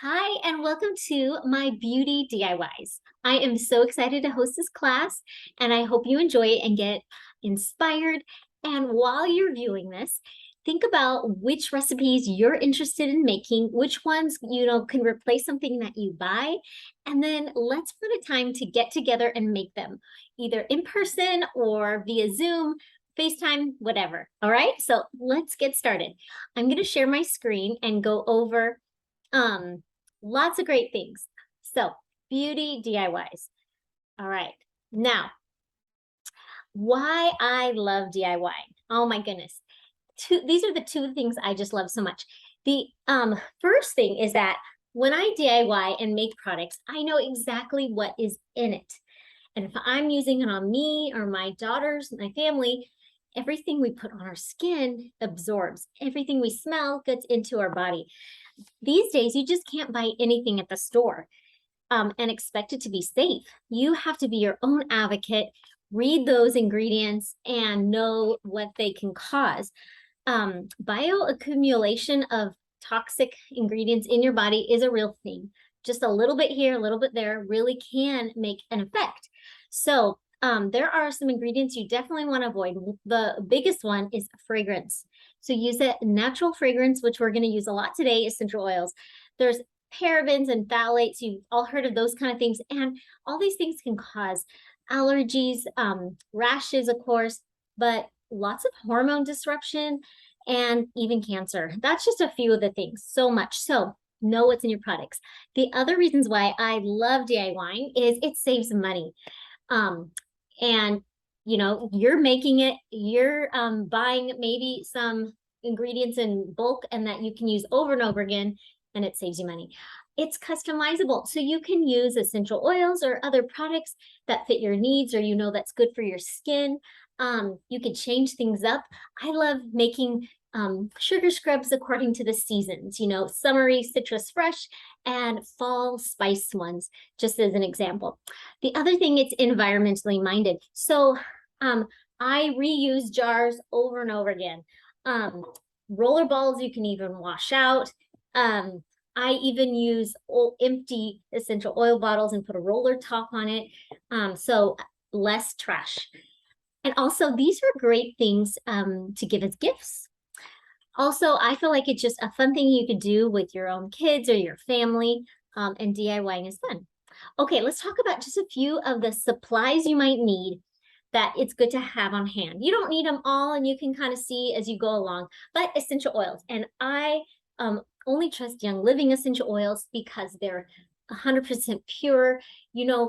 Hi, and welcome to my beauty DIYs. I am so excited to host this class, and I hope you enjoy it and get inspired. And while you're viewing this, think about which recipes you're interested in making, which ones, can replace something that you buy, and then let's put a time to get together and make them, either in person or via Zoom, FaceTime, whatever. All right, so let's get started. I'm going to share my screen and go over um lots of great things. So, beauty DIYs. All right. Now, why I love DIY. Oh my goodness. These are the two things I just love so much. The first thing is that when I DIY and make products, I know exactly what is in it. And if I'm using it on me or my daughters, my family, everything we put on our skin absorbs. Everything we smell gets into our body. These days, you just can't buy anything at the store and expect it to be safe. You have to be your own advocate, read those ingredients, and know what they can cause. Bioaccumulation of toxic ingredients in your body is a real thing. Just a little bit here, a little bit there really can make an effect. So there are some ingredients you definitely want to avoid. The biggest one is fragrance. So use a natural fragrance, which we're going to use a lot today, essential oils. There's parabens and phthalates. You've all heard of those kind of things. And all these things can cause allergies, rashes, of course, but lots of hormone disruption and even cancer. That's just a few of the things, so much. So know what's in your products. The other reasons why I love DIYing is it saves money. And you're making it, you're buying maybe some ingredients in bulk and that you can use over and over again, and it saves you money. It's customizable, so you can use essential oils or other products that fit your needs, or that's good for your skin. You can change things up. I love making sugar scrubs according to the seasons, summery citrus fresh and fall spice ones, just as an example. The other thing, it's environmentally minded. So I reuse jars over and over again. Roller balls you can even wash out. I even use empty essential oil bottles and put a roller top on it. So less trash. And also, these are great things to give as gifts. Also, I feel like it's just a fun thing you could do with your own kids or your family, and DIYing is fun. Okay, let's talk about just a few of the supplies you might need that it's good to have on hand. You don't need them all, and you can kind of see as you go along, but essential oils. And I only trust Young Living essential oils because they're 100% pure,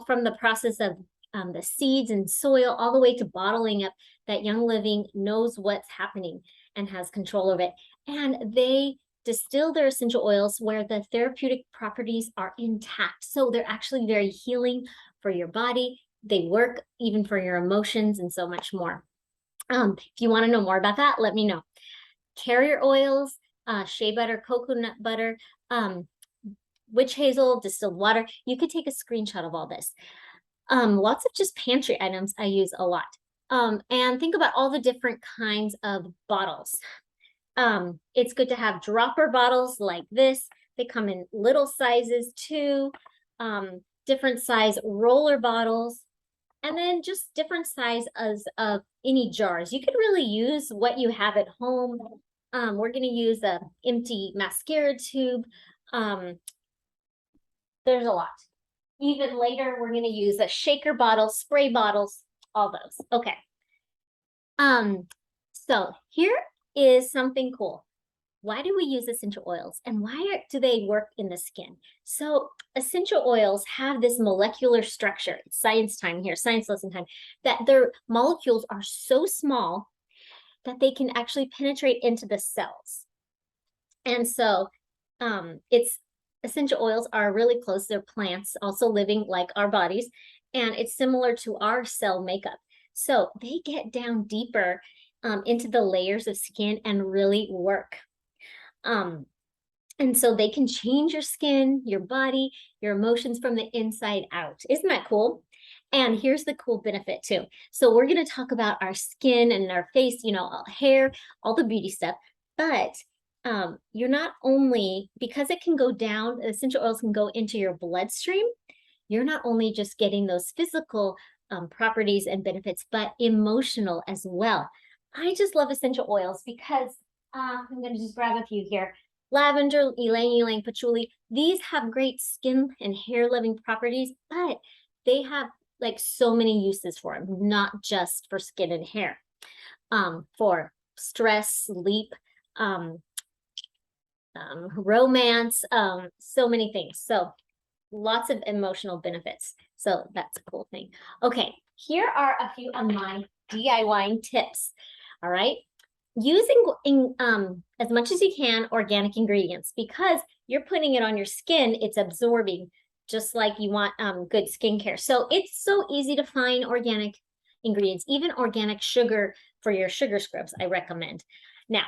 from the process of the seeds and soil all the way to bottling up, that Young Living knows what's happening and has control of it. And they distill their essential oils where the therapeutic properties are intact. So they're actually very healing for your body. They work even for your emotions and so much more. If you want to know more about that, let me know. Carrier oils, shea butter, coconut butter, witch hazel, distilled water. You could take a screenshot of all this. Lots of just pantry items I use a lot. And think about all the different kinds of bottles. It's good to have dropper bottles like this. They come in little sizes too, different size roller bottles, and then just different sizes of any jars. You could really use what you have at home. We're going to use an empty mascara tube. There's a lot. Even later, we're going to use a shaker bottle, spray bottles, all those. Okay. So here is something cool. Why do we use essential oils and why do they work in the skin? So essential oils have this molecular structure. It's science time here, science lesson time, that their molecules are so small that they can actually penetrate into the cells. And so it's essential oils are really close. They're plants also living like our bodies, and it's similar to our cell makeup. So they get down deeper into the layers of skin and really work. And so they can change your skin, your body, your emotions from the inside out. Isn't that cool? And here's the cool benefit too. So we're going to talk about our skin and our face, hair, all the beauty stuff. But you're not only, because it can go down, essential oils can go into your bloodstream, you're not only just getting those physical properties and benefits, but emotional as well. I just love essential oils because I'm going to just grab a few here. Lavender, ylang ylang, patchouli, these have great skin and hair loving properties, but they have like so many uses for them, not just for skin and hair. For stress, sleep, romance, so many things. So lots of emotional benefits. So that's a cool thing. Okay, here are a few of my DIY tips. All right. Using as much as you can organic ingredients, because you're putting it on your skin, it's absorbing just like you want good skincare. So it's so easy to find organic ingredients, even organic sugar for your sugar scrubs, I recommend. Now,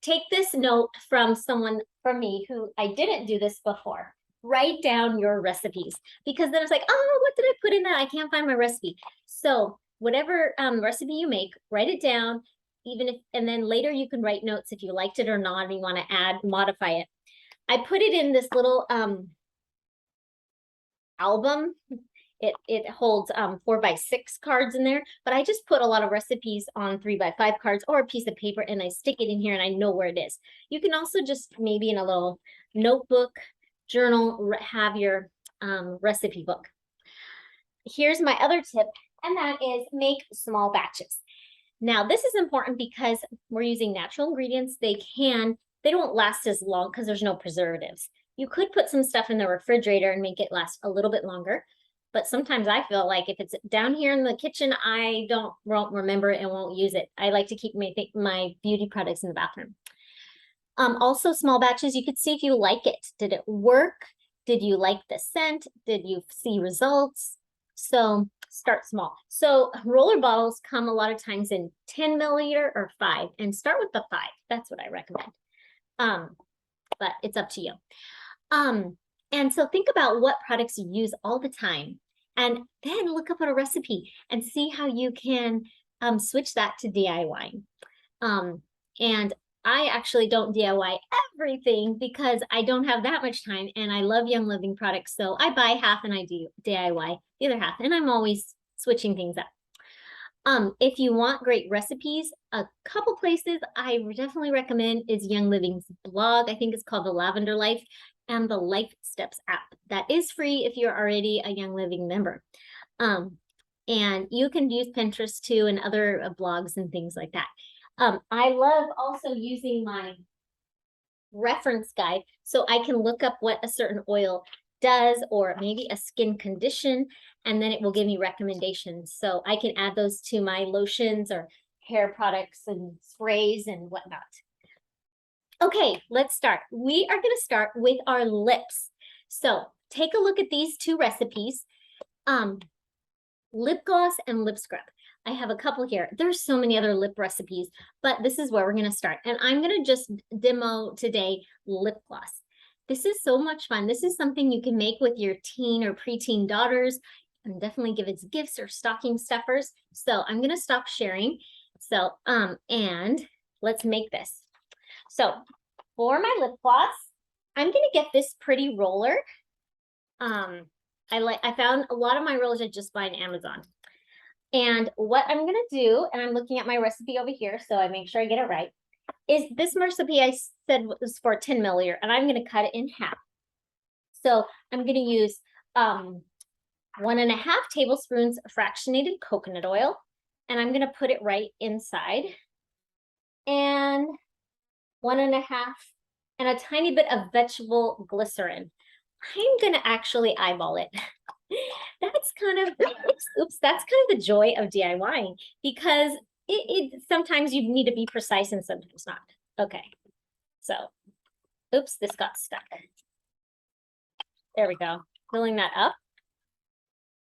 take this note from someone, from me, who I didn't do this before. Write down your recipes, because then it's like, oh, what did I put in that? I can't find my recipe. So whatever recipe you make, write it down, even if, and then later you can write notes if you liked it or not, and you want to add, modify it. I put it in this little album. It holds 4x6 cards in there, but I just put a lot of recipes on 3x5 cards or a piece of paper, and I stick it in here and I know where it is. You can also just maybe in a little notebook, journal, have your recipe book. Here's my other tip, and that is make small batches. Now, this is important because we're using natural ingredients. They don't last as long because there's no preservatives. You could put some stuff in the refrigerator and make it last a little bit longer. But sometimes I feel like if it's down here in the kitchen, I won't remember it and won't use it. I like to keep my beauty products in the bathroom. Also, small batches, you could see if you like it. Did it work? Did you like the scent? Did you see results? So start small. So roller bottles come a lot of times in 10 milliliter or 5, and start with the 5. That's what I recommend. But it's up to you. And so think about what products you use all the time, and then look up at a recipe and see how you can switch that to DIY. And I actually don't DIY everything because I don't have that much time, and I love Young Living products. So I buy half and I do DIY the other half, and I'm always switching things up. If you want great recipes, a couple places I definitely recommend is Young Living's blog. I think it's called The Lavender Life, and the Life Steps app. That is free if you're already a Young Living member. And you can use Pinterest too, and other blogs and things like that. I love also using my reference guide so I can look up what a certain oil does, or maybe a skin condition, and then it will give me recommendations. So I can add those to my lotions or hair products and sprays and whatnot. Okay, let's start. We are going to start with our lips. So take a look at these two recipes, lip gloss and lip scrub. I have a couple here. There's so many other lip recipes, but this is where we're going to start. And I'm going to just demo today lip gloss. This is so much fun. This is something you can make with your teen or preteen daughters, and definitely give as gifts or stocking stuffers. So I'm going to stop sharing. So, and let's make this. So for my lip gloss, I'm going to get this pretty roller. I found a lot of my rollers I just buy on Amazon. And what I'm going to do, and I'm looking at my recipe over here, so I make sure I get it right, is this recipe I said was for 10 milliliter, and I'm going to cut it in half. So I'm going to use 1.5 tablespoons of fractionated coconut oil, and I'm going to put it right inside. And 1.5, and a tiny bit of vegetable glycerin. I'm going to actually eyeball it. That's kind of, oops, that's kind of the joy of DIYing, because it sometimes you need to be precise and sometimes not. Okay, so, oops, this got stuck. There we go, filling that up.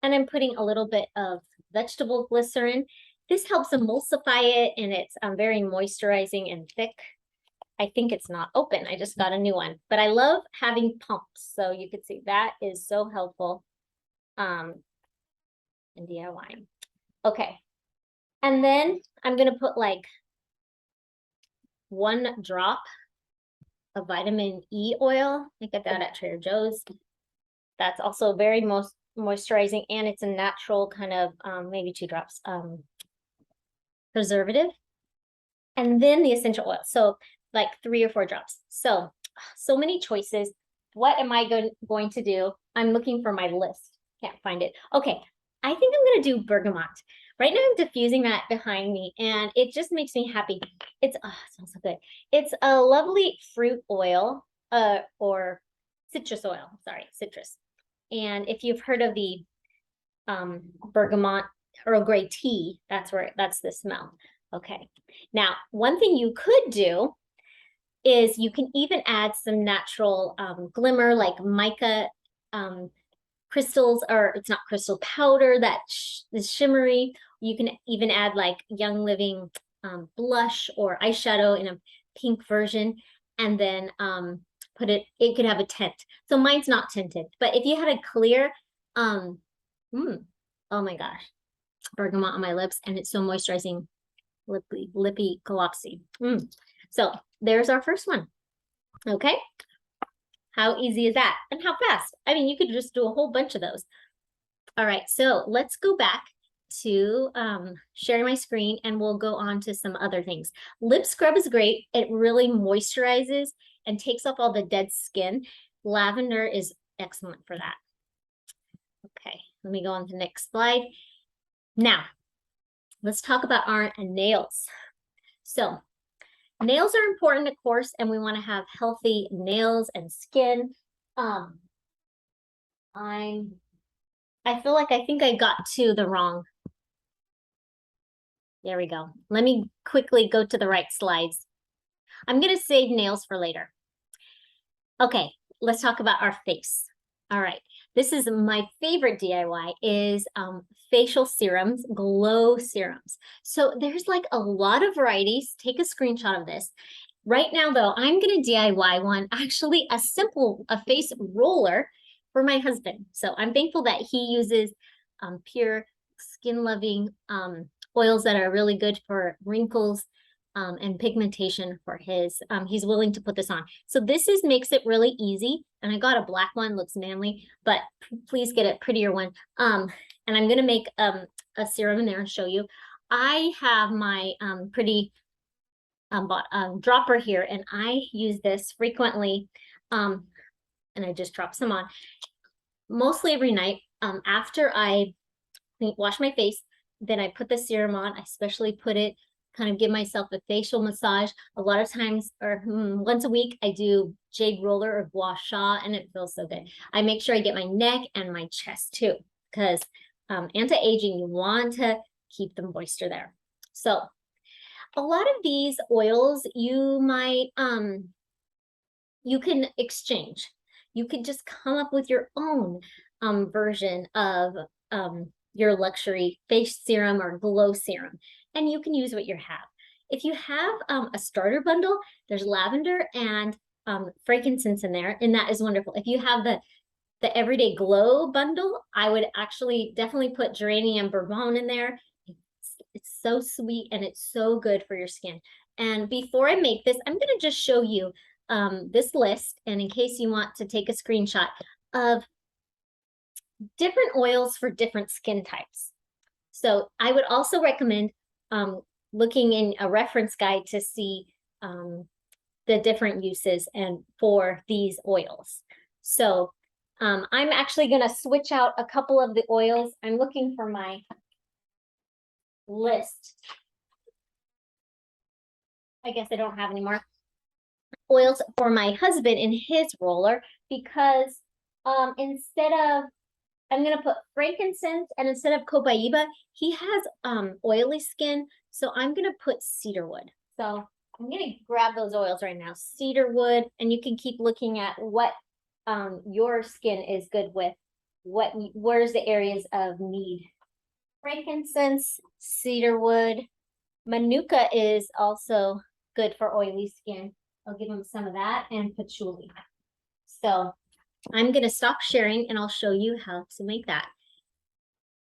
And I'm putting a little bit of vegetable glycerin. This helps emulsify it, and it's very moisturizing and thick. I think it's not open. I just got a new one, but I love having pumps. So you could see that is so helpful in DIY. Okay. And then I'm going to put like 1 drop of vitamin E oil. I get that at Trader Joe's. That's also very moisturizing, and it's a natural kind of maybe 2 drops preservative. And then the essential oil. So like 3 or 4 drops. So many choices. What am I going to do? I'm looking for my list. Can't find it. Okay, I think I'm going to do bergamot. Right now I'm diffusing that behind me, and it just makes me happy. It smells so good. It's a lovely fruit oil, or citrus oil. Sorry, citrus. And if you've heard of the bergamot Earl Grey tea, that's the smell. Okay. Now, one thing you could do is you can even add some natural glimmer, like mica crystals, or it's not crystal, powder that is shimmery. You can even add like Young Living blush or eyeshadow in a pink version, and then it could have a tint. So mine's not tinted, but if you had a clear, oh my gosh, bergamot on my lips, and it's so moisturizing, lippy glossy. So there's our first one. Okay, how easy is that, and how fast? I mean, you could just do a whole bunch of those. All right, so let's go back to sharing my screen, and we'll go on to some other things. Lip scrub is great. It really moisturizes and takes off all the dead skin. Lavender is excellent for that. Okay, let me go on to the next slide. Now, let's talk about our nails. So nails are important, of course, and we want to have healthy nails and skin. I feel like I think I got to the wrong. There we go. Let me quickly go to the right slides. I'm going to save nails for later. Okay, let's talk about our face. All right, this is my favorite DIY is facial serums, glow serums. So there's like a lot of varieties. Take a screenshot of this. Right now though, I'm gonna DIY one, actually a face roller for my husband. So I'm thankful that he uses pure skin loving oils that are really good for wrinkles and pigmentation for his. He's willing to put this on. So this makes it really easy. And I got a black one, looks manly, but please get a prettier one. And I'm gonna make a serum in there and show you. I have my pretty dropper here, and I use this frequently. And I just drop some on mostly every night after I wash my face. Then I put the serum on. I especially put it, kind of give myself a facial massage. A lot of times, or once a week, I do jade roller or gua sha, and it feels so good. I make sure I get my neck and my chest too, because anti-aging, you want to keep the moisture there. So a lot of these oils you might you can exchange. You could just come up with your own version of your luxury face serum or glow serum, and you can use what you have. If you have a starter bundle, there's lavender and frankincense in there, and that is wonderful. If you have the everyday glow bundle, I would actually definitely put geranium bourbon in there. It's so sweet and it's so good for your skin. And before I make this, I'm going to just show you this list, and in case you want to take a screenshot of different oils for different skin types. So I would also recommend looking in a reference guide to see the different uses and for these oils. So I'm actually going to switch out a couple of the oils. I'm looking for my list. I guess I don't have any more oils for my husband in his roller, because instead of, I'm going to put frankincense, and instead of copaiba, he has oily skin, so I'm going to put cedarwood. So I'm going to grab those oils right now, cedarwood, and you can keep looking at what your skin is good with, where's the areas of need. Frankincense, cedarwood, manuka is also good for oily skin. I'll give him some of that, and patchouli. So I'm going to stop sharing and I'll show you how to make that.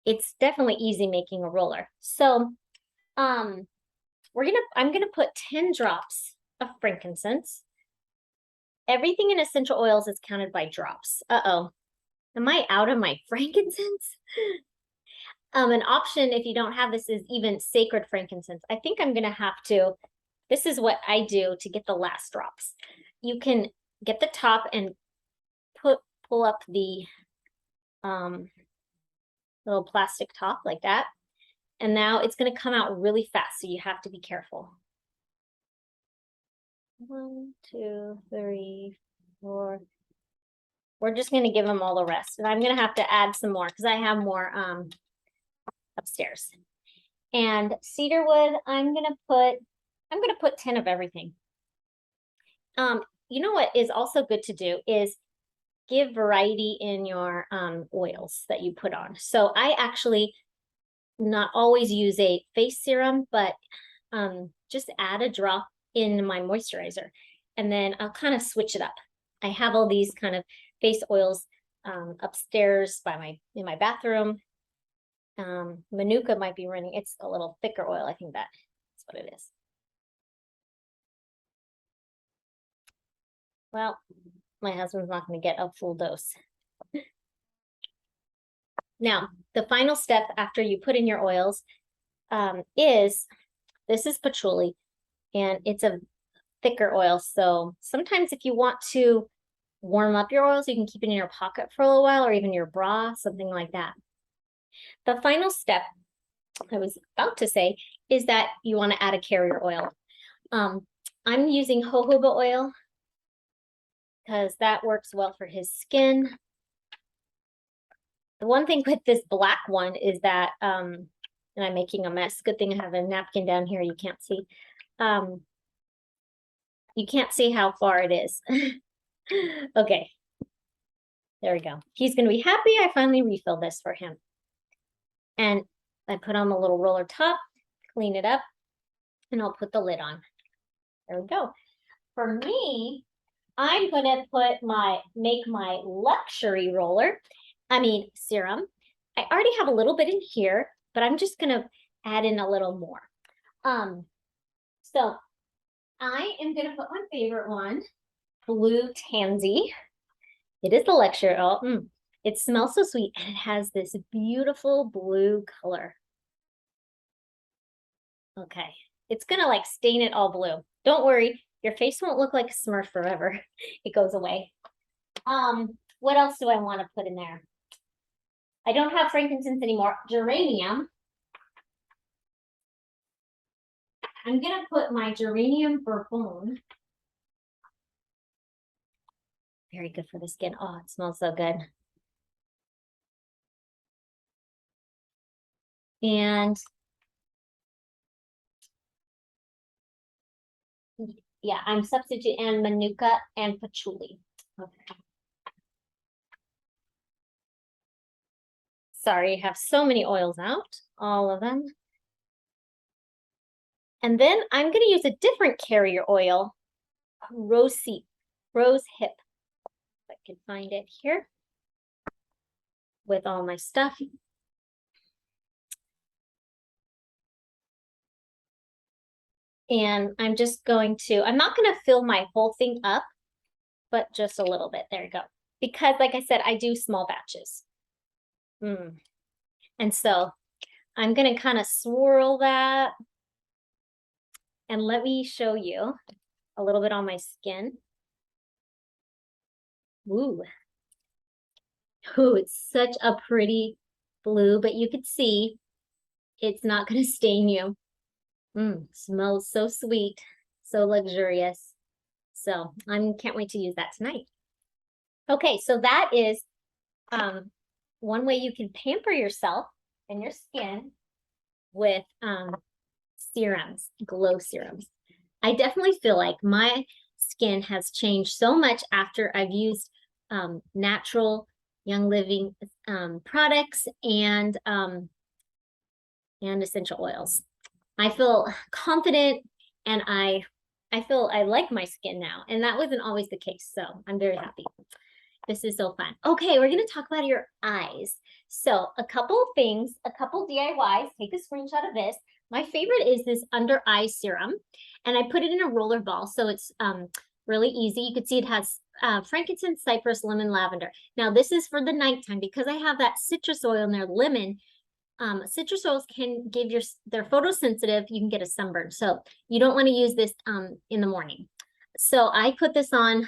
It's definitely easy making a roller. So I'm going to put 10 drops of frankincense. Everything in essential oils is counted by drops. Uh-oh. Am I out of my frankincense? An option if you don't have this is even sacred frankincense. I think I'm gonna have to, this is what I do to get the last drops. You can get the top and pull up the little plastic top like that. And now it's gonna come out really fast, so you have to be careful. 1, 2, 3, 4. We're just gonna give them all the rest. And I'm gonna have to add some more because I have more upstairs. And cedar wood, I'm gonna put 10 of everything. You know what is also good to do is give variety in your oils that you put on. So I actually not always use a face serum, but just add a drop in my moisturizer, and then I'll kind of switch it up. I have all these kind of face oils upstairs in my bathroom. Manuka might be running. It's a little thicker oil. I think that's what it is. Well, my husband's not going to get a full dose. Now, the final step after you put in your oils is patchouli, and it's a thicker oil. So sometimes if you want to warm up your oils, you can keep it in your pocket for a little while, or even your bra, something like that. The final step I was about to say is that you want to add a carrier oil. I'm using jojoba oil because that works well for his skin. The one thing with this black one is that, and I'm making a mess. Good thing I have a napkin down here you can't see. You can't see how far it is. Okay. There we go. He's going to be happy I finally refilled this for him. And I put on the little roller top, clean it up, and I'll put the lid on. There we go. For me, I'm going to make my luxury serum. I already have a little bit in here, but I'm just going to add in a little more. So I am going to put my favorite one, Blue Tansy. It is the luxury oil. It smells so sweet, and it has this beautiful blue color. Okay, it's gonna like stain it all blue. Don't worry, your face won't look like a Smurf forever. It goes away. What else do I want to put in there? I don't have frankincense anymore. Geranium. I'm gonna put my geranium bourbon. Very good for the skin. Oh, it smells so good. And yeah, I'm substituting and manuka and patchouli. Okay. Sorry, I have so many oils out, all of them. And then I'm going to use a different carrier oil, rose hip. If I can find it here with all my stuff. And I'm just going to, I'm not going to fill my whole thing up, but just a little bit. There you go. Because like I said, I do small batches. And so I'm going to kind of swirl that. And let me show you a little bit on my skin. Ooh. Ooh, it's such a pretty blue, but you could see it's not going to stain you. Smells so sweet, so luxurious. So I can't wait to use that tonight. Okay, so that is one way you can pamper yourself and your skin with serums, glow serums. I definitely feel like my skin has changed so much after I've used natural Young Living products and essential oils. I feel confident, and I feel I like my skin now, and that wasn't always the case. So I'm very happy. This is so fun. Okay, we're going to talk about your eyes. So a couple of things, a couple DIYs. Take a screenshot of this. My favorite is this under eye serum, And I put it in a roller ball, so it's really easy. You can see it has frankincense, cypress, lemon, lavender. Now this is for the nighttime because I have that citrus oil in there, lemon. Citrus oils can give they're photosensitive. You can get a sunburn. So you don't want to use this in the morning. So I put this on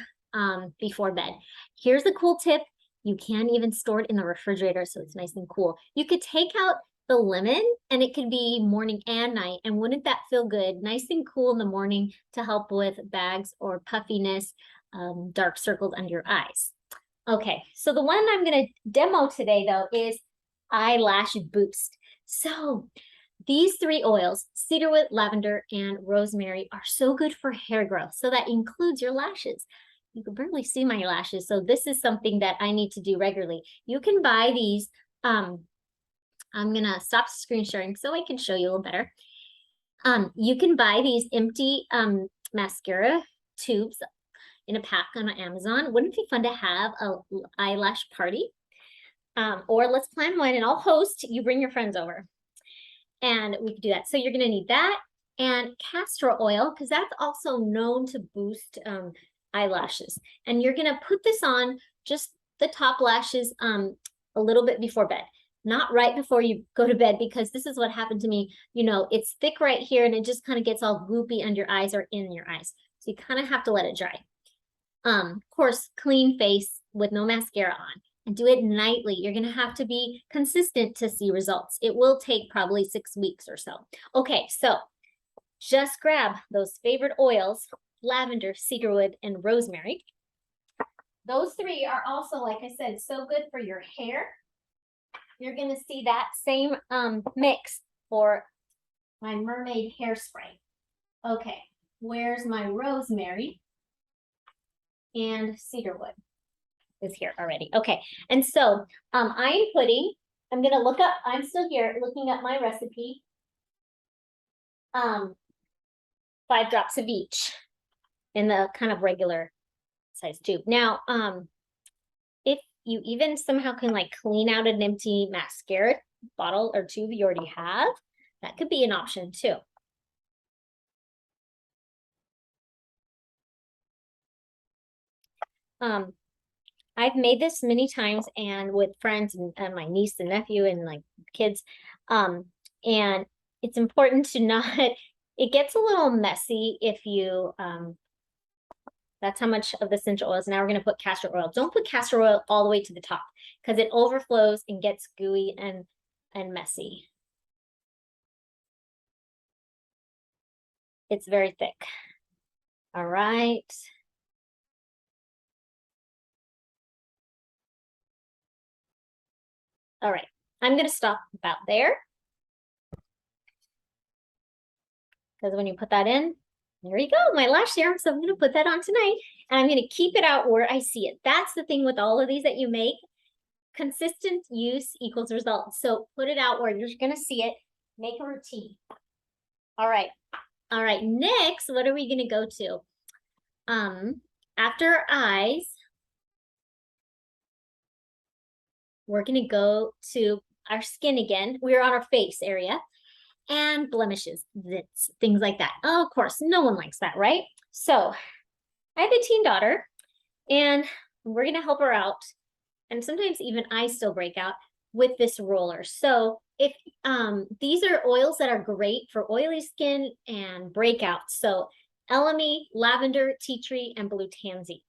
before bed. Here's a cool tip. You can even store it in the refrigerator so it's nice and cool. You could take out the lemon and it could be morning and night. And wouldn't that feel good? Nice and cool in the morning to help with bags or puffiness, dark circles under your eyes. Okay, so the one I'm going to demo today though is eyelash boost. So these 3 oils, cedarwood, lavender, and rosemary, are so good for hair growth. So that includes your lashes. You can barely see my lashes, so this is something that I need to do regularly. You can buy these. I'm gonna stop screen sharing so I can show you a little better. You can buy these empty mascara tubes in a pack on Amazon. Wouldn't it be fun to have a eyelash party? Or let's plan one and I'll host, you bring your friends over and we can do that. So you're gonna need that and castor oil, because that's also known to boost eyelashes. And you're gonna put this on just the top lashes a little bit before bed, not right before you go to bed, because this is what happened to me. You know, it's thick right here and it just kind of gets all goopy under your eyes or in your eyes. So you kind of have to let it dry. Of course, clean face with no mascara on. And do it nightly. You're going to have to be consistent to see results. It will take probably 6 weeks or so. Okay, so just grab those favorite oils, lavender, cedarwood, and rosemary. Those 3 are also, like I said, so good for your hair. You're going to see that same mix for my mermaid hairspray. Okay, where's my rosemary and cedarwood? Is here already. Okay, and so I'm gonna look up, I'm still here looking up my recipe. 5 drops of each in the kind of regular size tube. Now, if you even somehow can like clean out an empty mascara bottle or tube you already have, that could be an option too. I've made this many times and with friends and my niece and nephew and like kids. And it's important to not, it gets a little messy if you, that's how much of the essential oils. Now we're going to put castor oil. Don't put castor oil all the way to the top because it overflows and gets gooey and messy. It's very thick. All right. All right, I'm going to stop about there. Because when you put that in, there you go, my lash serum. So I'm going to put that on tonight and I'm going to keep it out where I see it. That's the thing with all of these that you make. Consistent use equals results. So put it out where you're going to see it. Make a routine. All right. All right. Next, what are we going to go to? After eyes, we're going to go to our skin again. We're on our face area and blemishes, things like that. Oh, of course, no one likes that, right? So I have a teen daughter and we're going to help her out. And sometimes even I still break out with this roller. So if these are oils that are great for oily skin and breakouts. So elemi, lavender, tea tree, and blue tansy.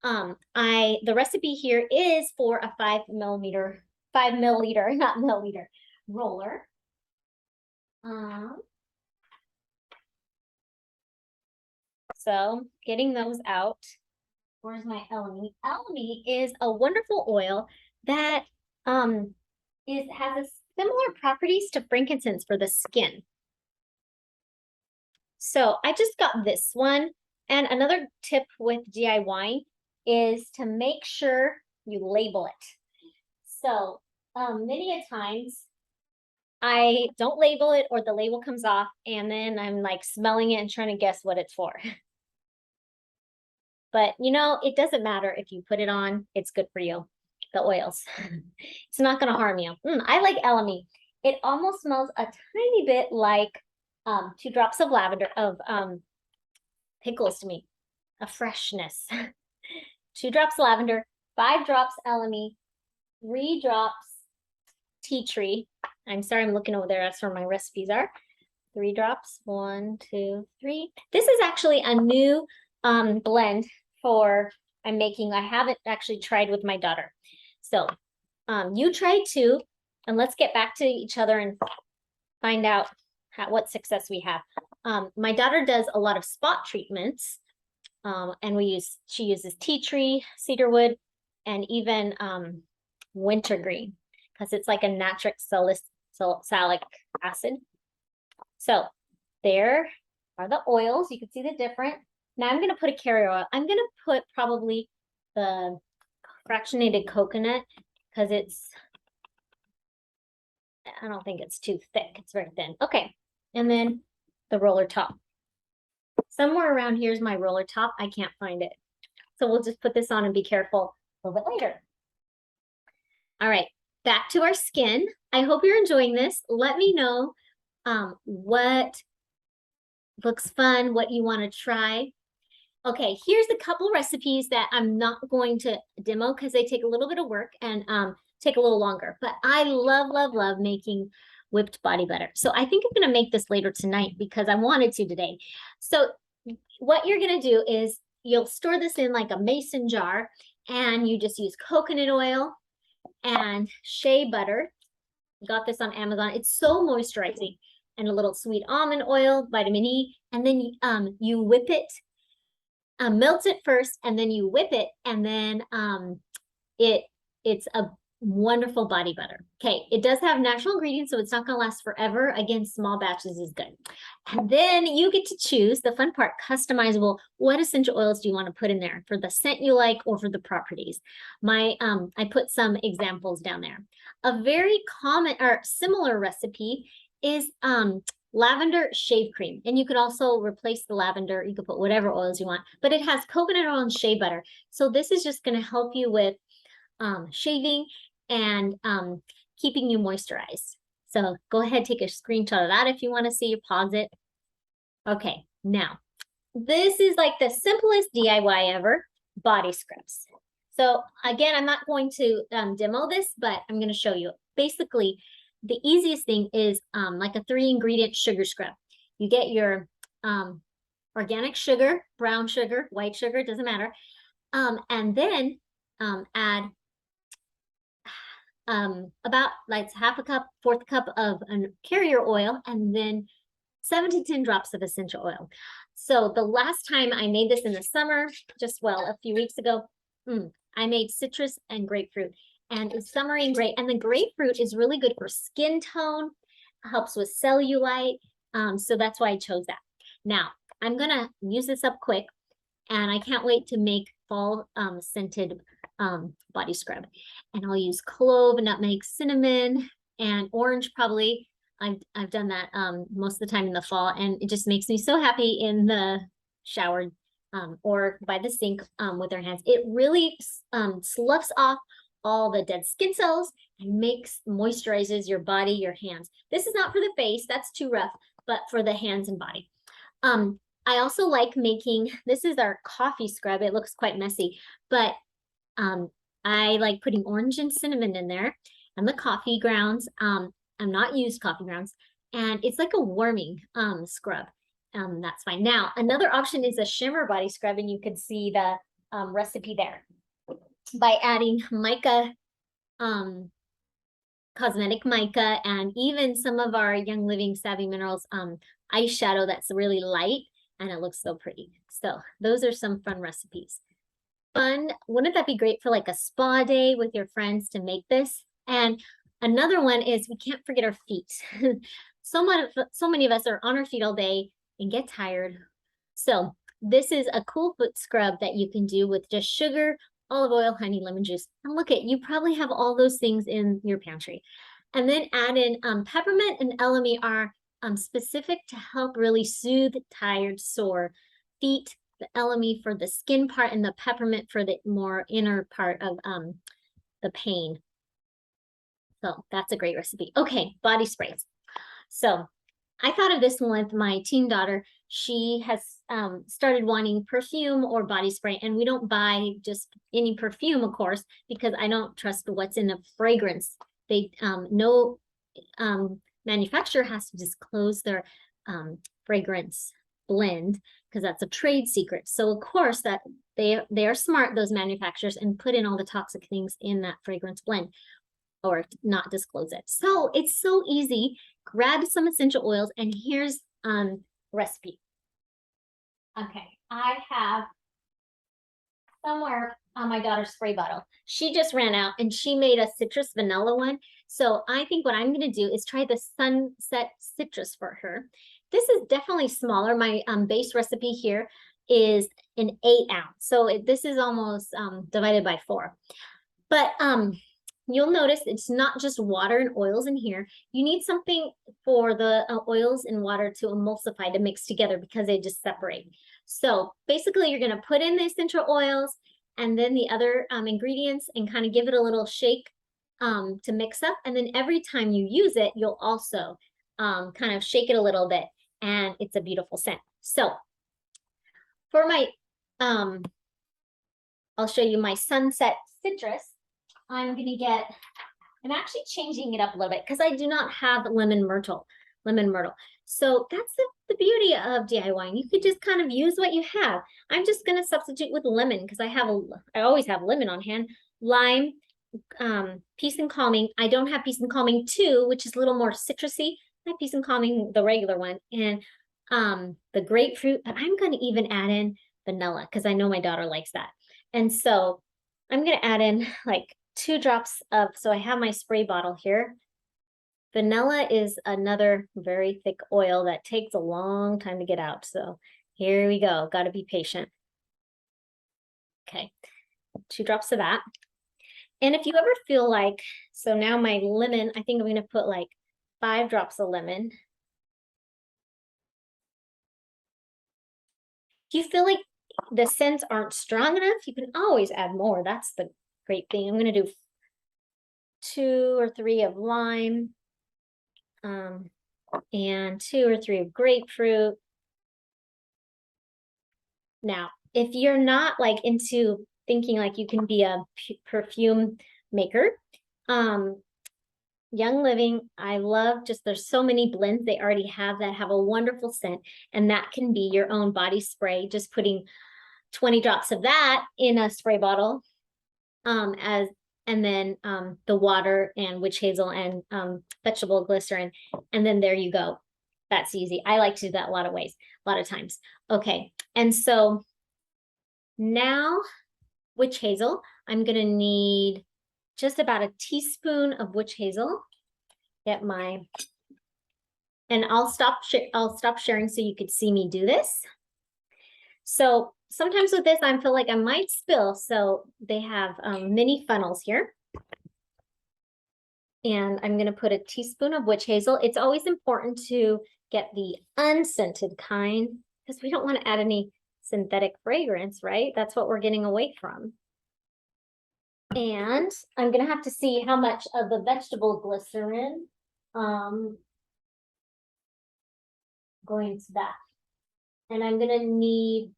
The recipe here is for a 5 milliliter, not milliliter roller. So getting those out. Where's my elemi? Elemi is a wonderful oil that has a similar properties to frankincense for the skin. So I just got this one. And another tip with DIY is to make sure you label it. So many a times I don't label it or the label comes off and then I'm like smelling it and trying to guess what it's for. But you know, it doesn't matter if you put it on, it's good for you, the oils. It's not gonna harm you. I like elemi. It almost smells a tiny bit like 2 drops of lavender, of pickles to me, a freshness. 2 drops lavender, 5 drops elemi, 3 drops tea tree. I'm sorry, I'm looking over there. That's where my recipes are. 3 drops, 1, 2, 3. This is actually a new blend for I'm making. I haven't actually tried with my daughter. So you try too, and let's get back to each other and find out what success we have. My daughter does a lot of spot treatments, and she uses tea tree, cedarwood, and even wintergreen because it's like a nitric salicylic acid. So there are the oils. You can see the different. Now I'm going to put a carrier oil. I'm going to put probably the fractionated coconut because I don't think it's too thick. It's very thin. Okay. And then the roller top. Somewhere around here's my roller top. I can't find it. So we'll just put this on and be careful a little bit later. All right. Back to our skin. I hope you're enjoying this. Let me know what looks fun, what you want to try. Okay, here's a couple recipes that I'm not going to demo because they take a little bit of work and take a little longer. But I love, love, love making whipped body butter. So I think I'm going to make this later tonight because I wanted to today. So what you're going to do is you'll store this in like a mason jar and you just use coconut oil and shea butter. Got this on Amazon. It's so moisturizing. And a little sweet almond oil, vitamin E, and then you whip it, melt it first, and then you whip it, and then it's a wonderful body butter. Okay, it does have natural ingredients, so it's not going to last forever. Again, small batches is good. And then you get to choose the fun part, customizable. What essential oils do you want to put in there for the scent you like or for the properties? I put some examples down there. A very common or similar recipe is lavender shave cream. And you could also replace the lavender. You could put whatever oils you want, but it has coconut oil and shea butter. So this is just going to help you with shaving and keeping you moisturized. So go ahead, take a screenshot of that if you want to see. Pause it. Okay, now this is like the simplest DIY ever, body scrubs. So again, I'm not going to demo this, but I'm going to show you. Basically, the easiest thing is like a 3-ingredient sugar scrub. You get your organic sugar, brown sugar, white sugar, doesn't matter. And then add about like half a cup, 1/4 cup of a carrier oil, and then 7 to 10 drops of essential oil. So the last time I made this in the summer, a few weeks ago, I made citrus and grapefruit. And it's summery and great. And the grapefruit is really good for skin tone, helps with cellulite. So that's why I chose that. Now, I'm going to use this up quick. And I can't wait to make fall scented body scrub. And I'll use clove, nutmeg, cinnamon, and orange probably. I've done that most of the time in the fall. And it just makes me so happy in the shower or by the sink with our hands. It really sloughs off all the dead skin cells and moisturizes your body, your hands. This is not for the face, that's too rough, but for the hands and body. I also like making, this is our coffee scrub. It looks quite messy, but I like putting orange and cinnamon in there and the coffee grounds. I'm not used coffee grounds, and it's like a warming scrub. That's fine. Now, another option is a shimmer body scrub, and you can see the recipe there. By adding mica, cosmetic mica, and even some of our Young Living Savvy Minerals eyeshadow that's really light, and it looks so pretty. So those are some fun recipes. Fun, wouldn't that be great for like a spa day with your friends to make this? And another one is we can't forget our feet. So many of us are on our feet all day and get tired. So this is a cool foot scrub that you can do with just sugar, olive oil, honey, lemon juice. And look you probably have all those things in your pantry. And then add in peppermint and elemi are specific to help really soothe tired, sore feet. The elemi for the skin part and the peppermint for the more inner part of the pain. So that's a great recipe. Okay, body sprays. So I thought of this one with my teen daughter. She has started wanting perfume or body spray, and we don't buy just any perfume, of course, because I don't trust what's in a fragrance. They no manufacturer has to disclose their fragrance blend because that's a trade secret. So of course that they are smart, those manufacturers, and put in all the toxic things in that fragrance blend or not disclose it. So it's so easy. Grab some essential oils, and here's recipe. Okay, I have somewhere on my daughter's spray bottle. She just ran out and she made a citrus vanilla one. So I think what I'm going to do is try the sunset citrus for her. This is definitely smaller. My base recipe here is an 8-ounce. So this is almost divided by 4. But you'll notice it's not just water and oils in here. You need something for the oils and water to emulsify, to mix together, because they just separate. So basically you're going to put in the essential oils and then the other ingredients and kind of give it a little shake to mix up. And then every time you use it, you'll also kind of shake it a little bit, and it's a beautiful scent. So for my, I'll show you my sunset citrus. I'm actually changing it up a little bit because I do not have lemon myrtle. So that's the beauty of DIY. You could just kind of use what you have. I'm just going to substitute with lemon because I always have lemon on hand. Lime, Peace and Calming. I don't have Peace and Calming 2, which is a little more citrusy. I have Peace and Calming, the regular one, and the grapefruit. But I'm going to even add in vanilla because I know my daughter likes that. And so I'm going to add in like 2 drops of, so I have my spray bottle here. Vanilla is another very thick oil that takes a long time to get out. So here we go. Got to be patient. Okay, 2 drops of that. And if you ever feel like, so now my lemon, I think I'm going to put like 5 drops of lemon. If you feel like the scents aren't strong enough, you can always add more. That's the great thing. I'm going to do 2 or 3 of lime, and 2 or 3 of grapefruit. Now, if you're not like into thinking like you can be a perfume maker, Young Living, I love just, there's so many blends they already have that have a wonderful scent, and that can be your own body spray, just putting 20 drops of that in a spray bottle, and then the water and witch hazel and vegetable glycerin, and then there you go. That's easy. I like to do that a lot of times. Okay, and so now witch hazel, I'm gonna need just about a teaspoon of witch hazel. Get my, and I'll stop sharing so you could see me do this. So sometimes with this, I feel like I might spill. So they have mini funnels here. And I'm going to put a teaspoon of witch hazel. It's always important to get the unscented kind because we don't want to add any synthetic fragrance, right? That's what we're getting away from. And I'm going to have to see how much of the vegetable glycerin going to that. And I'm going to need,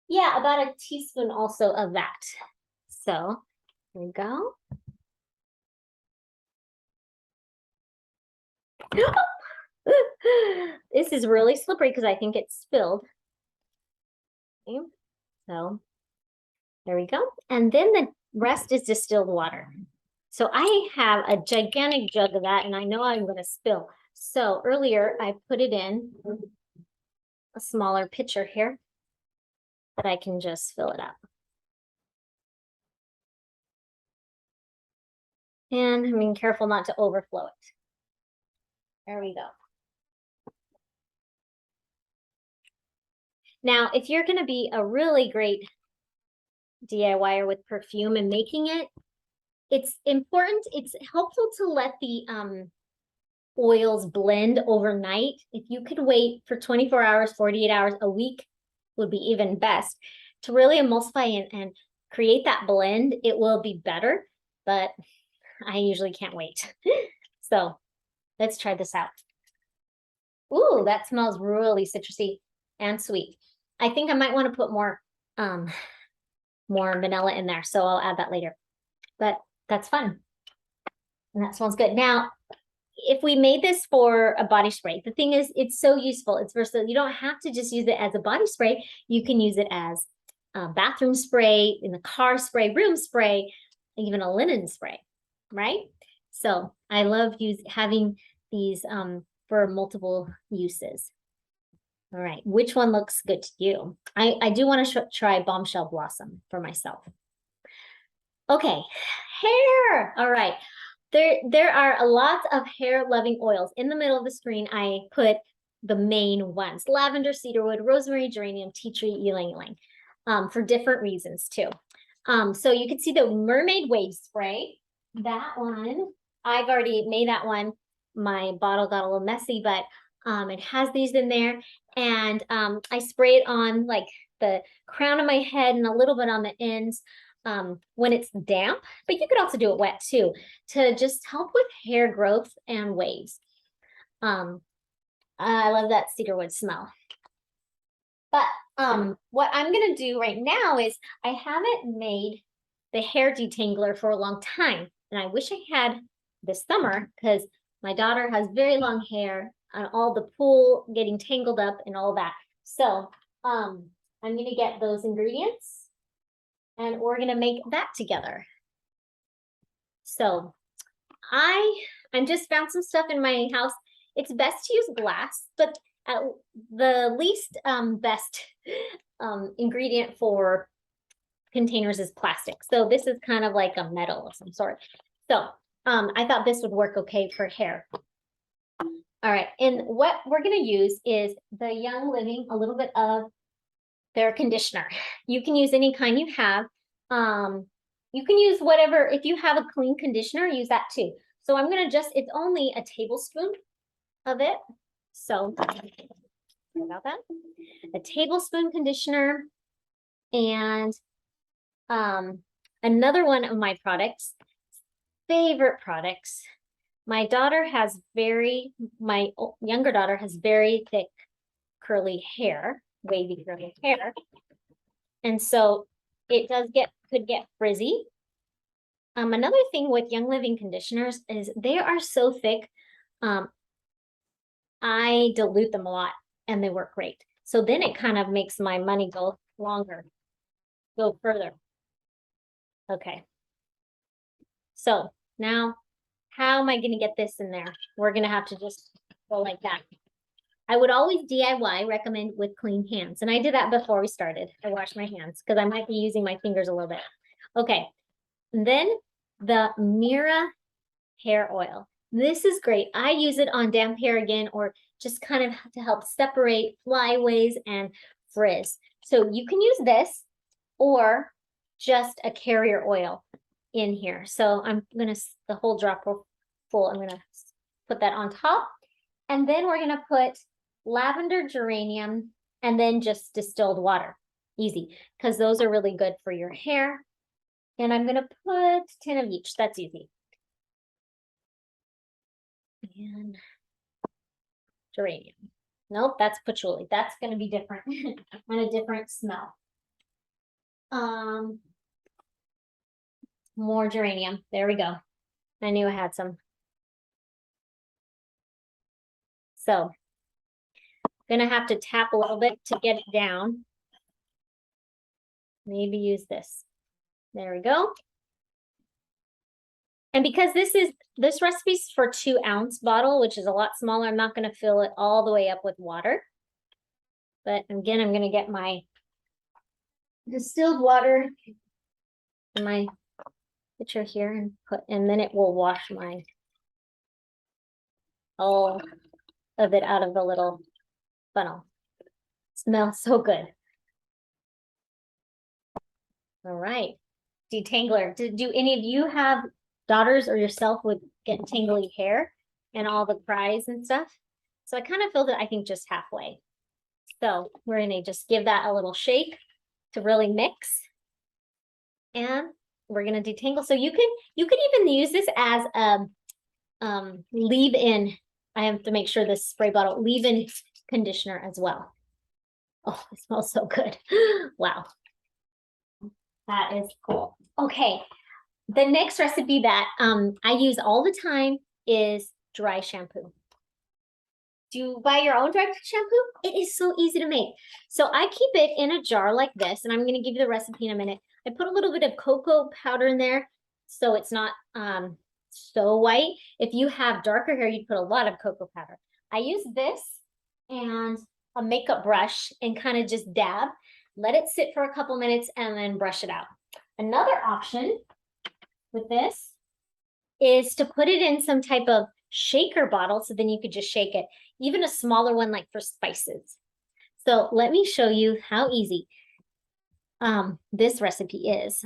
yeah, about a teaspoon also of that. So here we go. This is really slippery because I think it's spilled. Okay. So there we go. And then the rest is distilled water. So I have a gigantic jug of that, and I know I'm going to spill. So earlier I put it in a smaller pitcher here that I can just fill it up. And I'm being careful not to overflow it. There we go. Now, if you're going to be a really great DIYer with perfume and making it, it's important, it's helpful to let the oils blend overnight. If you could wait for 24 hours, 48 hours, a week would be even best to really emulsify and create that blend. It will be better, but I usually can't wait. So let's try this out. Ooh, that smells really citrusy and sweet. I think I might want to put more vanilla in there, so I'll add that later. But that's fun. And that smells good. Now, if we made this for a body spray, the thing is, it's so useful. It's versatile. You don't have to just use it as a body spray. You can use it as a bathroom spray, in the car spray, room spray, even a linen spray, right? So I love having these for multiple uses. All right, which one looks good to you? I do want to try Bombshell Blossom for myself. Okay, hair. All right. There are a lot of hair-loving oils. In the middle of the screen, I put the main ones: lavender, cedarwood, rosemary, geranium, tea tree, ylang ylang, for different reasons too. So you can see the mermaid wave spray. That one, I've already made that one. My bottle got a little messy, but it has these in there. And I spray it on like the crown of my head and a little bit on the ends when it's damp, but you could also do it wet too, to just help with hair growth and waves. I love that cedarwood smell. But what I'm gonna do right now is I haven't made the hair detangler for a long time, and I wish I had this summer because my daughter has very long hair and all the pool getting tangled up and all that. So I'm gonna get those ingredients and we're gonna make that together. So I just found some stuff in my house. It's best to use glass, but the least best ingredient for containers is plastic. So this is kind of like a metal of some sort. So I thought this would work okay for hair. All right, and what we're gonna use is the Young Living, a little bit of their conditioner. You can use any kind you have. You can use whatever, if you have a clean conditioner, use that too. So I'm gonna it's only a tablespoon of it. So sorry about that. A tablespoon conditioner. And another one of my favorite products. My younger daughter has very thick curly hair, wavy curly hair. And so it could get frizzy. Another thing with Young Living conditioners is they are so thick. I dilute them a lot and they work great. So then it kind of makes my money go further. Okay. So now, how am I going to get this in there? We're going to have to just go like that. I would always DIY, recommend with clean hands. And I did that before we started. I washed my hands because I might be using my fingers a little bit. Okay. And then the Mira hair oil. This is great. I use it on damp hair again, or just kind of to help separate flyaways and frizz. So you can use this or just a carrier oil in here. So the whole drop full, I'm gonna put that on top. And then we're gonna put lavender, geranium, and then just distilled water. Easy, because those are really good for your hair. And I'm gonna put 10 of each. That's easy. And geranium. Nope, that's patchouli. That's gonna be different and a different smell. More geranium. There we go. I knew I had some. So gonna have to tap a little bit to get it down. Maybe use this. There we go. And because this recipe's for 2-ounce bottle, which is a lot smaller, I'm not going to fill it all the way up with water. But again, I'm going to get my distilled water in my pitcher here and then it will wash all of it out of the little funnel. Smells so good. All right. Detangler. Do any of you have daughters or yourself with getting tangly hair and all the cries and stuff? So I kind of filled it, I think, just halfway. So we're gonna just give that a little shake to really mix. And we're gonna detangle. So you can even use this as a leave-in. I have to make sure this spray bottle leave-in conditioner as well. Oh, it smells so good. Wow. That is cool. Okay. The next recipe that I use all the time is dry shampoo. Do you buy your own dry shampoo? It is so easy to make. So I keep it in a jar like this, and I'm going to give you the recipe in a minute. I put a little bit of cocoa powder in there so it's not so white. If you have darker hair, you'd put a lot of cocoa powder. I use this and a makeup brush and kind of just dab, let it sit for a couple minutes, and then brush it out. Another option with this is to put it in some type of shaker bottle so then you could just shake it, even a smaller one like for spices. So let me show you how easy this recipe is.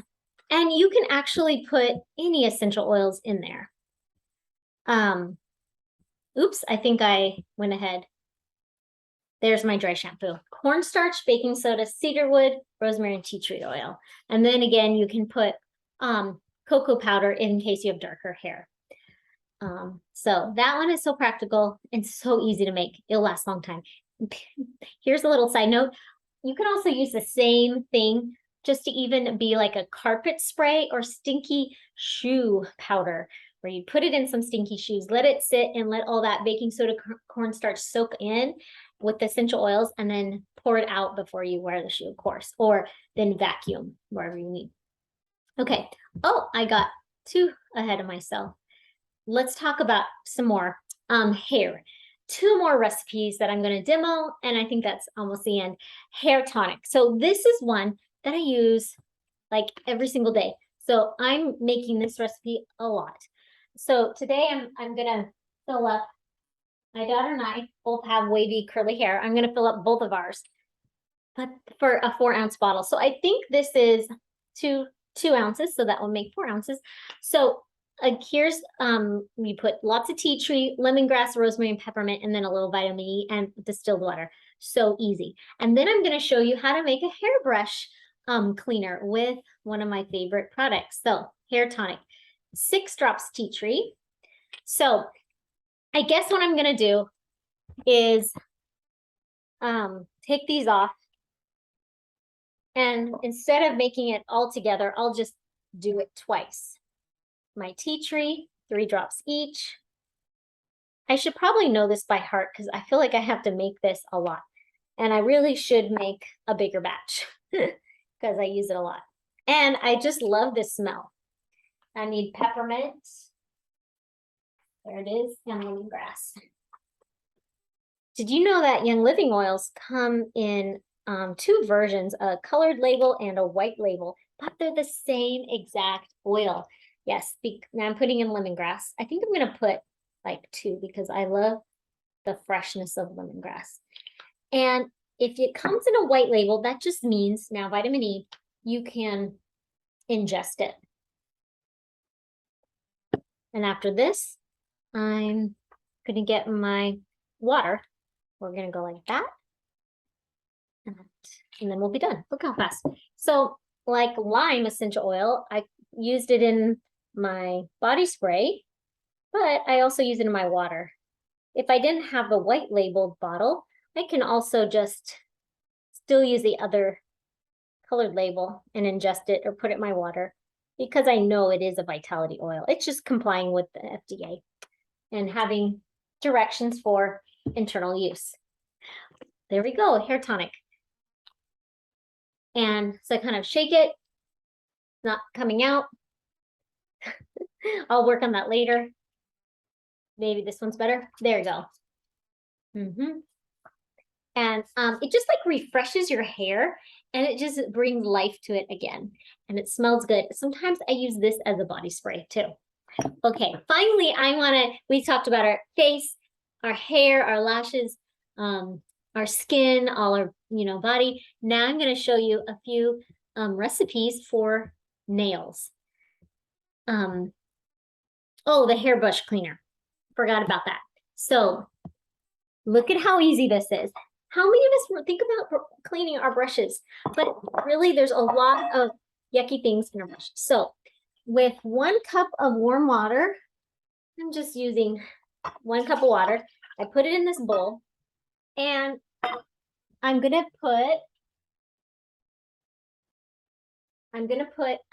And you can actually put any essential oils in there. Oops, I think I went ahead. There's my dry shampoo. Cornstarch, baking soda, cedarwood, rosemary, and tea tree oil. And then again, you can put cocoa powder in case you have darker hair. So that one is so practical and so easy to make. It'll last a long time. Here's a little side note. You can also use the same thing just to even be like a carpet spray or stinky shoe powder, where you put it in some stinky shoes, let it sit and let all that baking soda cornstarch soak in with the essential oils, and then pour it out before you wear the shoe, of course, or then vacuum wherever you need. Okay. Oh, I got too ahead of myself. Let's talk about some more hair. Two more recipes that I'm going to demo, and I think that's almost the end. Hair tonic. So this is one that I use like every single day. So I'm making this recipe a lot. So today I'm going to fill up, my daughter and I both have wavy curly hair. I'm going to fill up both of ours, but for a 4-ounce bottle. So I think this is two ounces, so that will make 4 ounces. So here's you put lots of tea tree, lemongrass, rosemary, and peppermint, and then a little vitamin E and distilled water. So easy. And then I'm going to show you how to make a hairbrush cleaner with one of my favorite products. So hair tonic, 6 drops tea tree. So I guess what I'm going to do is take these off, and instead of making it all together, I'll just do it twice. My tea tree, 3 drops each. I should probably know this by heart because I feel like I have to make this a lot. And I really should make a bigger batch because I use it a lot. And I just love this smell. I need peppermint. There it is, and lemongrass. Did you know that Young Living oils come in 2 versions, a colored label and a white label, but they're the same exact oil? Yes, now I'm putting in lemongrass. I think I'm going to put like 2 because I love the freshness of lemongrass. And if it comes in a white label, that just means now vitamin E, you can ingest it. And after this, I'm going to get my water. We're going to go like that. And then we'll be done. Look how fast. So like lime essential oil, I used it in my body spray, but I also use it in my water. If I didn't have the white labeled bottle, I can also just still use the other colored label and ingest it or put it in my water because I know it is a vitality oil. It's just complying with the FDA and having directions for internal use. There we go, hair tonic. And so I kind of shake it, not coming out. I'll work on that later. Maybe this one's better. There you go. And it just like refreshes your hair and it just brings life to it again. And it smells good. Sometimes I use this as a body spray too. Okay, finally, we talked about our face, our hair, our lashes, our skin, all our, body. Now I'm going to show you a few recipes for nails. Oh, the hairbrush cleaner. Forgot about that. So look at how easy this is. How many of us think about cleaning our brushes? But really, there's a lot of yucky things in our brush. So with 1 cup of warm water, I'm just using 1 cup of water. I put it in this bowl and I'm gonna put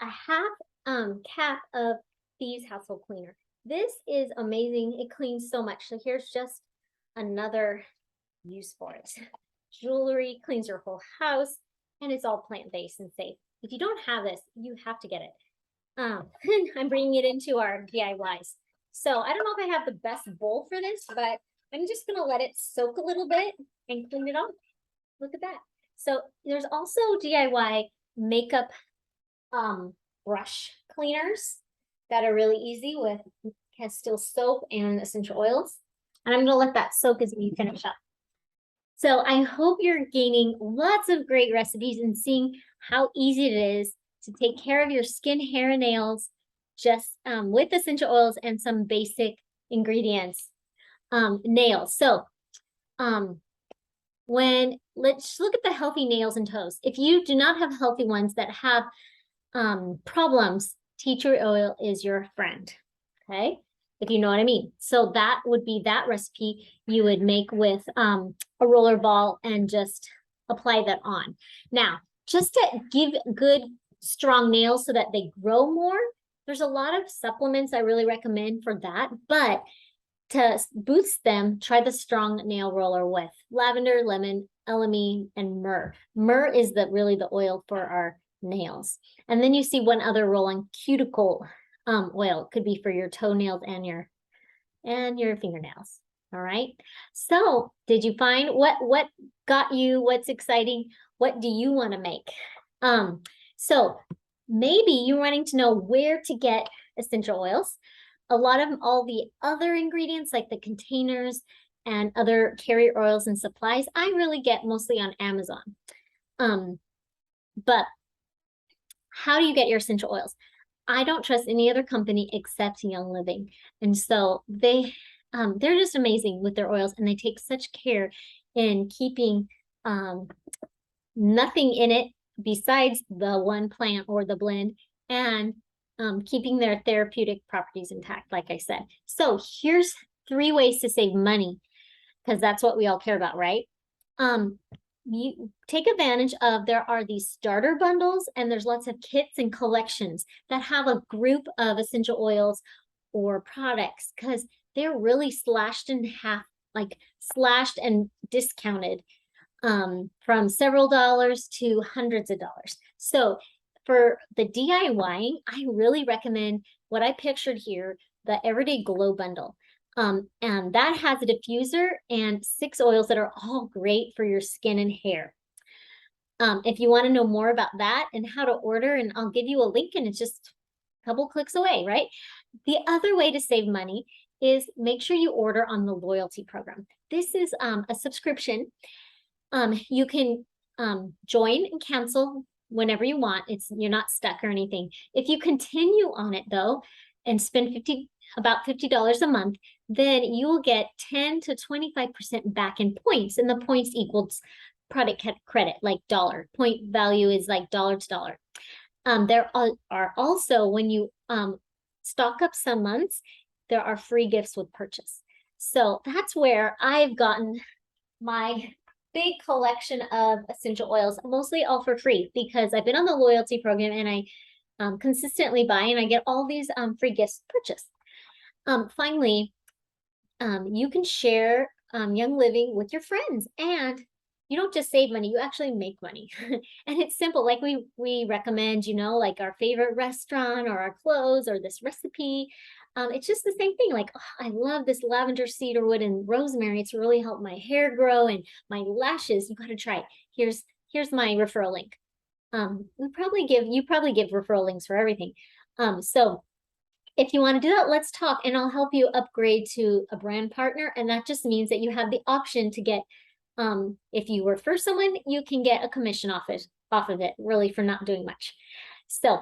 a half cap of Thieves household cleaner. This is amazing. It cleans so much. So here's just another use for it. Jewelry, cleans your whole house, and it's all plant-based and safe. If you don't have this, you have to get it. I'm bringing it into our DIYs. So I don't know if I have the best bowl for this, but I'm just gonna let it soak a little bit and clean it off. Look at that. So there's also DIY makeup brush cleaners that are really easy with Castile soap and essential oils. And I'm gonna let that soak as we finish up. So I hope you're gaining lots of great recipes and seeing how easy it is to take care of your skin, hair, and nails just with essential oils and some basic ingredients. Nails. So let's look at the healthy nails and toes. If you do not have healthy ones that have problems, tea tree oil is your friend. Okay, if you know what I mean. So that would be that recipe you would make with a roller ball and just apply that on. Now, just to give good, strong nails so that they grow more, there's a lot of supplements I really recommend for that. But to boost them, try the strong nail roller with lavender, lemon, LME, and myrrh. Myrrh is really the oil for our nails. And then you see one other roll on cuticle oil. It could be for your toenails and your fingernails. All right. So did you find what got you? What's exciting? What do you want to make? So maybe you're wanting to know where to get essential oils. A lot of all the other ingredients like the containers and other carrier oils and supplies, I really get mostly on Amazon. But how do you get your essential oils? I don't trust any other company except Young Living. And so they're just amazing with their oils, and they take such care in keeping nothing in it besides the one plant or the blend, and keeping their therapeutic properties intact, like I said. So here's 3 ways to save money, because that's what we all care about, right? You take advantage of, there are these starter bundles, and there's lots of kits and collections that have a group of essential oils or products, because they're really slashed in half, like slashed and discounted from several dollars to hundreds of dollars. So for the DIYing, I really recommend what I pictured here, the Everyday Glow Bundle. And that has a diffuser and 6 oils that are all great for your skin and hair. If you want to know more about that and how to order, and I'll give you a link, and it's just a couple clicks away, right? The other way to save money is make sure you order on the loyalty program. This is a subscription. You can join and cancel whenever you want. You're not stuck or anything. If you continue on it though and spend about $50 a month, then you will get 10 to 25% back in points, and the points equals product credit, like dollar. Point value is like dollar to dollar. There are also, when you stock up some months, there are free gifts with purchase. So that's where I've gotten my big collection of essential oils, mostly all for free, because I've been on the loyalty program, and I consistently buy, and I get all these free gifts purchased. Finally, you can share Young Living with your friends, and you don't just save money, you actually make money. And it's simple, like we recommend, like our favorite restaurant or our clothes or this recipe. It's just the same thing, like, oh, I love this lavender, cedarwood, and rosemary. It's really helped my hair grow and my lashes. You got to try it. Here's my referral link. You probably give referral links for everything. So if you want to do that, let's talk, and I'll help you upgrade to a brand partner. And that just means that you have the option to get, if you refer someone, you can get a commission off of it, really, for not doing much. So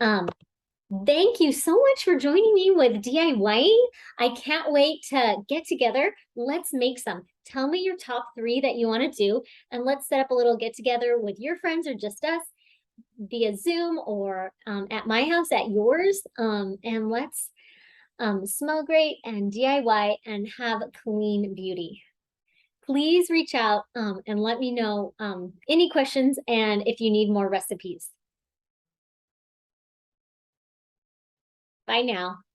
thank you so much for joining me with DIYing. I can't wait to get together. Let's make some. Tell me your top 3 that you want to do, and let's set up a little get together with your friends or just us via Zoom, or at my house, at yours, and let's smell great and DIY and have clean beauty. please reach out and let me know any questions and if you need more recipes. Bye now.